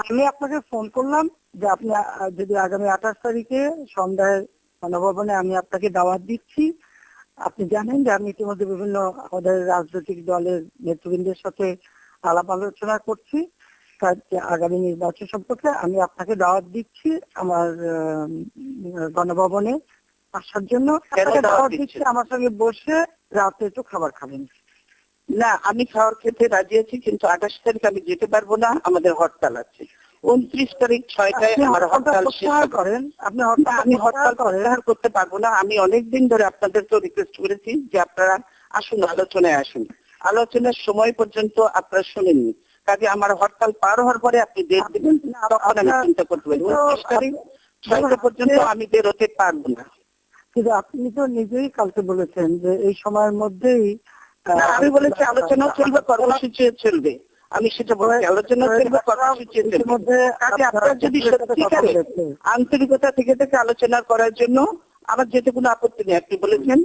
আমি আপনাকে ফোন করলাম যে আপনি যদি আগামী 28 তারিখে সন্ধ্যায় গণভবনে আমি আপনাকে দাওয়াত দিচ্ছি। আপনি জানেন যে আমি ইতিমধ্যে বিভিন্ন আমাদের রাজনৈতিক দলের নেতৃবৃন্দের সাথে আলাপ আলোচনা করছি। আগামী নির্বাচন সম্পর্কে আমি আপনাকে দাওয়াত দিচ্ছি আমার গণভবনে আসার জন্য। দাওয়াত দিচ্ছি আমার সঙ্গে বসে রাতে একটু খাবার খাবেন। না, আমি খাওয়ার খেতে রাজি আছি, কিন্তু 28 তারিখ আমি যেতে পারবো না, আমাদের হরতাল আছে। 29 তারিখ 6টায় আমার হরতাল করেন। আপনি আমি হরতাল প্রত্যাহার করতে পারবো না। আমি অনেকদিন ধরে আপনাদেরকে রিকোয়েস্ট করেছি যে আপনারা আসুন, আলোচনায় আসুন। আলোচনার সময় পর্যন্ত আপনারা শুনেননি, কাজে আমার হরতাল পার হওয়ার পরে আপনি ডেট দিবেন, তখন আমি চিন্তা করতে পারি। 29 তারিখ 6টা পর্যন্ত আমি বেরোতে পারবো না। কিন্তু আপনি তো নিজেই কালকে বলেছেন যে এই সময়ের মধ্যেই আমি বলেছি আলোচনা চলবে, কর্মসূচি চলবে। আমি সেটা বলছি, আলোচনা চলবে, কর্মসূচি চলবে। আপনার যদি সত্যিকারে আন্তরিকতা থেকে আলোচনা করার জন্য আমার যেতে কোনো আপত্তি নেই। আপনি বলেছেন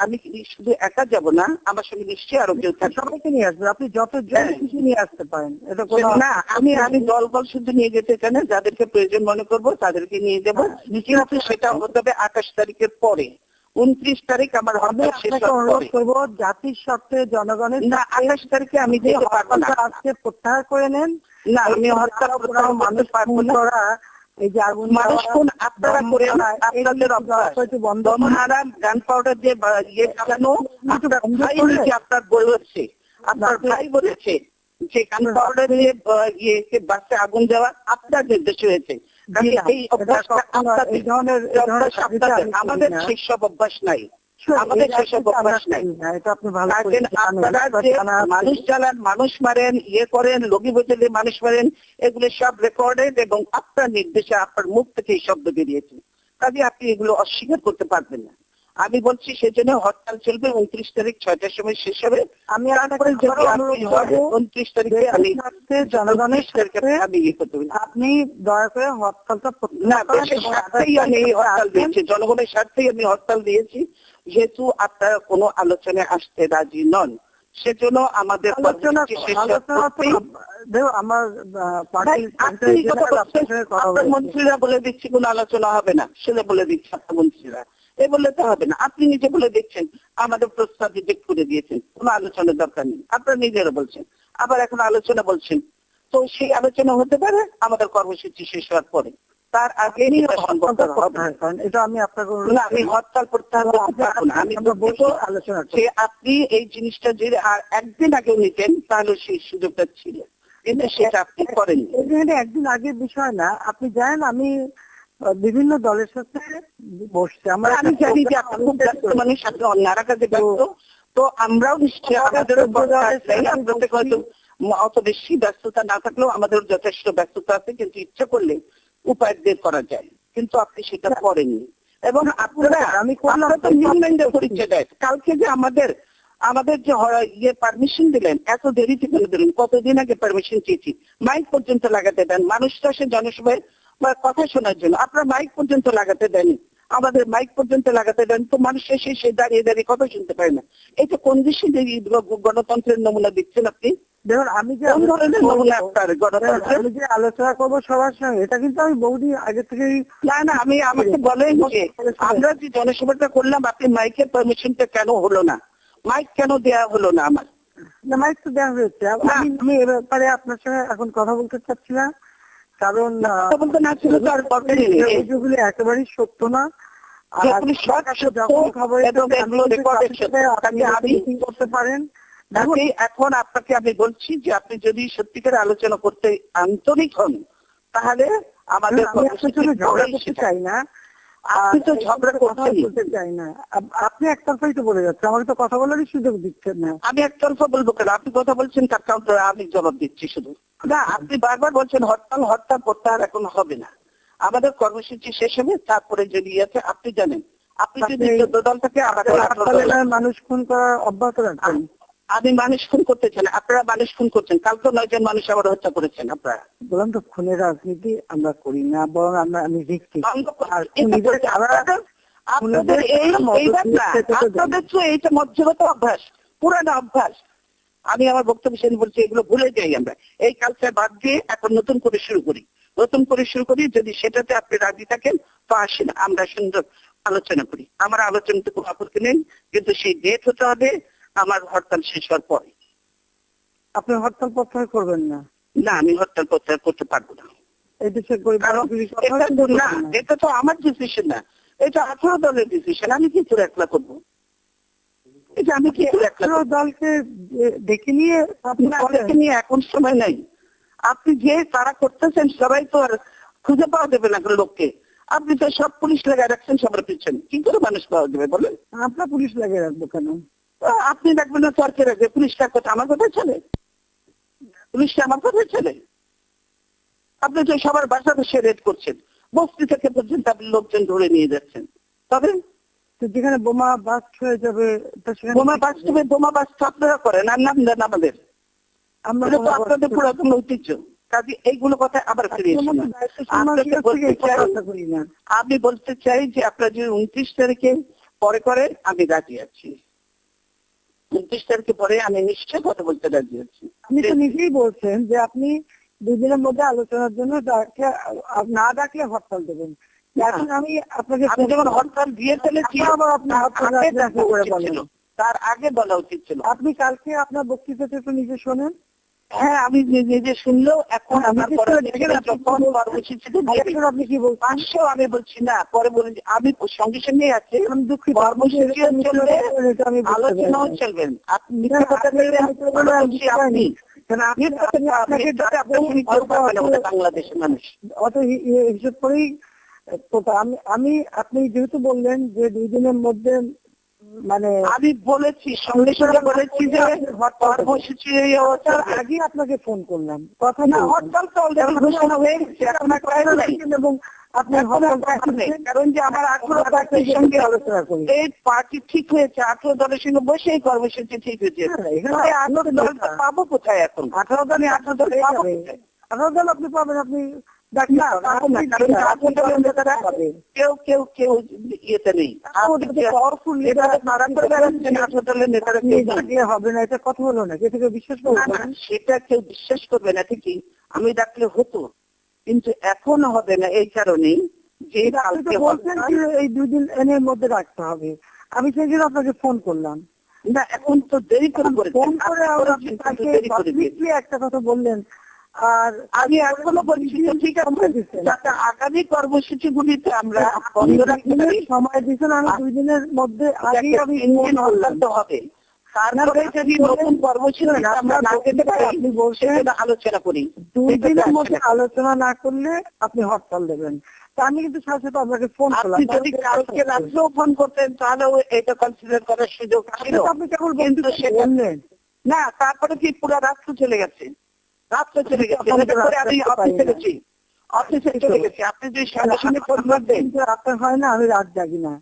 আমি শুধু একা যাব না, আমার সঙ্গে নিশ্চয়ই আরো কেউ থাকবে। সবাইকে নিয়ে আসবে, আপনি যত কিছু নিয়ে আসতে পারেন। এটা না, আমি দল শুধু নিয়ে যেতে চাই না, যাদেরকে প্রয়োজন মনে করবো তাদেরকে নিয়ে যাবো। কিন্তু সেটা হতে হবে 28 তারিখের পরে। 29 তারিখ আমার হরতাল শেষ অনুরোধ করবো জাতির স্বার্থে জনগণের। না, 28 তারিখে আমি যেতে পারবো না। আজকে প্রত্যাহার করে নেন। না, আমি হরতাল মানুষ পারবো না। এই যে আগুন মানুষ কোন আপনারা করে আপনাদের বন্ধ হারাম গান পাউডার দিয়ে ইয়ে চালানো আপনার বলেছে, আপনার ভাই বলেছে যে গান পাউডার দিয়ে ইয়ে বাসে আগুন দেওয়া আপনার নির্দেশ হয়েছে। এই অভ্যাসটা আমাদের সেসব অভ্যাস নাই, আমাদের সেসব অভ্যাস নাই। আপনারা যে মানুষ জ্বালান, মানুষ মারেন, ইয়ে করেন, লগি বোতলে মানুষ মারেন, এগুলো সব রেকর্ডেড এবং আপনার নির্দেশে আপনার মুখ থেকে এই শব্দ বেরিয়েছে। কাজে আপনি এগুলো অস্বীকার করতে পারবেন না। আমি বলছি সেজন্য হরতাল চলবে। 29 তারিখ 6টার সময় শেষ হবে। আমি 29 তারিখে আমি জনগণের সাথে আমি ইয়ে করতে পারি। আপনি দয়া করে হরতালটা না, দেশের স্বার্থেই আমি হরতাল দিয়েছি, জনগণের স্বার্থেই আমি হরতাল দিয়েছি। যেহেতু আপনারা কোনো আলোচনায় আসতে রাজি নন, সেজন্য আমাদের মন্ত্রীরা বলে দিচ্ছি কোনো আলোচনা হবে না, সেটা বলে দিচ্ছে আপনার মন্ত্রীরা। এ বললে তো হবে না। আপনি নিজে বলে দিচ্ছেন, আমাদের প্রস্তাব রিজেক্ট করে দিয়েছেন, কোনো আলোচনার দরকার নেই। আপনারা নিজেরা বলছেন, আবার এখন আলোচনা বলছেন। তো সেই আলোচনা হতে পারে আমাদের কর্মসূচি শেষ হওয়ার পরে, তার আগে এটা আমি আপনাকে আমি হরতাল প্রত্যাহার করতে পারবো না। আমি বলবো আলোচনা আপনি এই জিনিসটা যদি আর একদিন আগেও নিতেন তাহলে সেই সুযোগটা ছিল, কিন্তু সেটা আপনি করেননি। একদিন আগের বিষয় না, আপনি জানেন আমি বিভিন্ন দলের সাথে বসছি। আমি জানি যে আপনি খুব ব্যস্ত মানুষ, আপনি অন্যারা কাজে ব্যস্ত, তো আমরাও নিশ্চয়ই আমাদের হয়তো অত বেশি ব্যস্ততা না থাকলেও আমাদের যথেষ্ট ব্যস্ততা আছে, কিন্তু ইচ্ছা করলে উপায় বের করা যায়, কিন্তু আপনি সেটা করেননি। এবং আপনারা পরিচয় দেয় কালকে যে আমাদের যে ইয়ে পারমিশন দিলেন, এত দেরিতে কেন দিলেন? কতদিন আগে পারমিশন চেয়েছি, মাইক পর্যন্ত লাগাতে দেন। মানুষরা সে জনসভায় কথা শোনার জন্য আপনারা মাইক পর্যন্ত লাগাতে দেন, আমাদের মাইক পর্যন্ত লাগাতে দেন, তো মানুষ এসে দাঁড়িয়ে দাঁড়িয়ে কথা শুনতে পারে না। এটা কোন দেশে গণতন্ত্রের নমুনা দিচ্ছেন আপনি? দেখুন, আমি যে আলোচনা করবো সবার সঙ্গে, এটা কিন্তু আমি বহুদিন আগে থেকেই না আমি আমাকে বলেন যে আমরা যে জনসভাটা করলাম, আপনি মাইকের পারমিশনটা কেন হলো না? মাইক কেন দেওয়া হলো না? আমার মাইক তো দেওয়া হয়েছে। আমি এ ব্যাপারে আপনার সঙ্গে এখন কথা বলতে চাচ্ছি না, কারণ এগুলি একেবারেই সত্য না। করতে পারেন। এখন আপনাকে আমি বলছি যে আপনি যদি সত্যিকার আলোচনা করতে আন্তরিক হন, তাহলে আমাদের ঝগড়া করতে চাই না, আপনি তো ঝগড়া করতে চাই না। আপনি একতরফাই তো বলে যাচ্ছেন, আমাকে তো কথা বলারই সুযোগ দিচ্ছেন না। আমি একতরফা বলবো কেন? আপনি কথা বলছেন, তার কাউন্টারে আমি জবাব দিচ্ছি শুধু। না, আপনি বারবার বলছেন হরতাল প্রত্যাহার এখন হবে না, আমাদের কর্মসূচি শেষ হবে, তারপরে যদি আছে আপনি জানেন, আপনি যদি 14 দল থেকে মানুষ খুন করা অব্যাহত রাখবেন। আমি মানুষ খুন করতে চাই না, আপনারা মানুষ খুন করছেন। কালকে 9 জন মানুষ আবার হত্যা করেছেন আপনারা। বললাম তো, খুনের রাজনীতি আমরা করি না, বরং আমি দেখছি আপনাদের তো এইটা মধ্যগত অভ্যাস, পুরানো অভ্যাস। আমি আমার বক্তব্য শেষে বলছি এগুলো ভুলে যাই আমরা, এই কালচার বাদ দিয়ে এখন নতুন করে শুরু করি, যদি সেটাতে আপনি রাজি থাকেন তো আসেন আমরা সুন্দর আলোচনা করি। আমার আলোচনাতে কোনো আপত্তি নেই, কিন্তু সেই ডেট হতে হবে আমার হরতাল শেষ হওয়ার পরে। আপনি হরতাল প্রত্যাহার করবেন না? না, আমি হরতাল প্রত্যাহার করতে পারবো না। এই দেশের গরিব কারণ এটা তো আমার ডিসিশন না, এটা 18 দলের ডিসিশন। আমি কি করে একলা করবো? এটা আমি কি করে একলা করবো? দলকে ডেকে নিয়ে আপনি আপনাদেরকে নিয়ে এখন সময় নাই। আপনি যে তারা করতেছেন সবাই তো আর খুঁজে পাওয়া যাবে না কোনো লোককে। আপনি তো সব পুলিশ লাগাই রাখছেন সবার পিছনে, কি করে মানুষ পাওয়া যাবে বলেন? আপনার পুলিশ লাগিয়ে রাখবো কেন? আপনি রাখবেন না সরকার রাখবে, পুলিশটার কথা আমার কথা চলে? পুলিশটা আমার কথা চলে? আপনি তো সবার বাসা বসে রেড করছেন, বস্তি থেকে পর্যন্ত আপনি লোকজন ধরে নিয়ে যাচ্ছেন। তবে যেখানে বোমা বাস্ট হয়ে যাবে বোমা বাস্ট আপনারা করেন আর নাম দেন আমাদের, আমরা তো আপনাদের পুরাতন ঐতিহ্য। কাজে এইগুলো কথা আবার ফিরে আমি বলতে চাই যে আপনারা যদি 29 তারিখে পরে করেন আমি রাজি আছি। 29 তারিখে পরে আমি নিশ্চয় কথা বলতে রাজি আছি। আপনি তো নিজেই বলছেন যে আপনি 2 দিনের মধ্যে আলোচনার জন্য না ডাকলে হরতাল দেবেন। এখন আমি আপনাকে যখন হরতাল দিয়ে ফেলেছি তার আগে বলা উচিত ছিল। আপনি কালকে আপনার বক্তৃতাটা একটু নিজে শোনেন। হ্যাঁ, আমি নিজে শুনলেও এখন আপনি কি বলছেন? 500 আমি বলছি না, পরে বলি আমি সঙ্গে সঙ্গে আছে, আমি দুঃখিত, কর্মসূচিও চলবে, আলোচনাও চলবেন। আপনি মিথ্যা কথা বললে বাংলাদেশের মানুষ অত হিসেব করেই আমি আপনি যেহেতু বললেন যে 2 দিনের মধ্যে, মানে আমি বলেছি সঙ্গে সঙ্গে বলেছি যে কর্মসূচি আগে আপনাকে ফোন করলাম, কথা না, হরতাল তো অলরেডি ঘোষণা হয়ে গেছে, এবং আপনার কারণ যে আমার 18 পার্টির সঙ্গে আলোচনা করি, এই পার্টি ঠিক হয়েছে, 18 দলের সঙ্গে বসে এই কর্মসূচি ঠিক হয়েছে। 18 দল পাবো কোথায় এখন? 18 দলে 18 দল পাবো কোথায়? 18 দল আপনি পাবেন, আপনি কেউ ইয়েতে নেই, হবে না, এটা কথা হলো না, কে থেকে বিশ্বাস করবে? সেটা কেউ বিশ্বাস করবে না ঠিকই, আমি ডাকলে হতো, কিন্তু এখনো হবে না। এই কারণেই যে বলছেন এই 2 দিন এর মধ্যে রাখতে হবে, আমি সেই জন্য আপনাকে ফোন করলাম। না, এখন তো দেরি করে ফোন করে একটা কথা বললেন, আর আমি এখনো বলছি ঠিক আছে, যাতে আগামী কর্মসূচি গুলিতে আমরা বন্ধ রাখতে পারি। সময় দিচ্ছেন, আমি 2 দিনের মধ্যে আগে আমি হবে, তারপরে যদি নতুন কর্মসূচি আমরা না পেতে পারি আপনি বলছেন আলোচনা করি। 2 দিনের মধ্যে আলোচনা না করলে আপনি হরতাল দেবেন। তা আমি কিন্তু সাথে সাথে আপনাকে ফোন করলাম, আপনি যদি কালকে রাত্রেও ফোন করতেন তাহলেও এটা কনসিডার করার সুযোগ ছিল। আপনি কেবল বললেন না, তারপরে কি পুরো রাত্র চলে গেছে, আমি অফিসে চলে গেছি। আপনি যদি সঙ্গে সঙ্গে ফোন করবেন, আপনার হয় না, আমি রাত জাগি না।